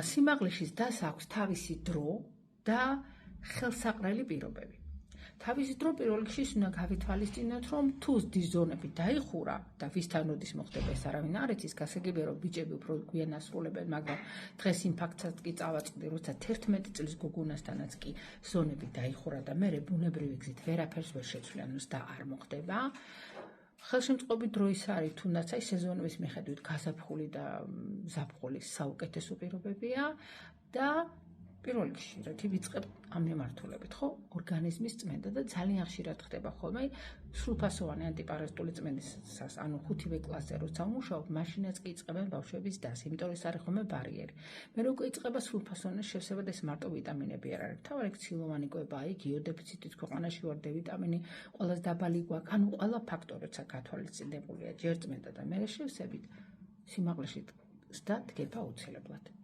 სიმაღლეში ზდას აქვს თავისი დრო და ხელსაყრელი პირობები. თავისი დრო პირველ რიგში უნდა გავითვალისწინოთ, რომ თუ ზდის ზონები დაიხურა და ვისთან როდის მოხდება ეს არავინ არ იცის, გასაგებია რომ ბიჭები უფრო გვიან ასრულებენ, მაგრამ დღეს იმ ფაქტსაც კი წავაწყდი, როცა 11 წლის გოგონასთანაც კი ზონები დაიხურა და მე ბუნებრივი გზით ვერაფერს ვერ შეცვლიან, ზდა არ მოხდება. ხელშემწყობი დრო ის არის, თუნდაც აი სეზონების მიხედვით გაზაფხული და ზაფხული საუკეთესო პირობებია და პირველ რიგში რითი ვიწყებ ამ მიმართულებით, ხო? ორგანიზმის წმენდა და ძალიან ხშირად ხდება ხოლმე სრულფასოვანი ანტიპარაზიტული წმენდისას, ანუ 5-ვე კლასზე როცა ვმუშაობ, მაშინაც კი იწყებენ ბავშვების ზდას, იმიტომ ეს არის ხოლმე ბარიერი. მე რო იწყება სრულფასოვანი შევსება და ეს მარტო ვიტამინები არ არის. თავარი ცილოვანი კვება, იქ იოდეფიციტით ქვეყანაში ვარ, D ვიტამინი ყველაზე დაბალი გვაქვს, ანუ ყველა ფაქტორი როცა გათვალისწინებულია, ჯერ წმენდა და მერე შევსებით, სიმაღლეში ზდა დგება აუცილებლად.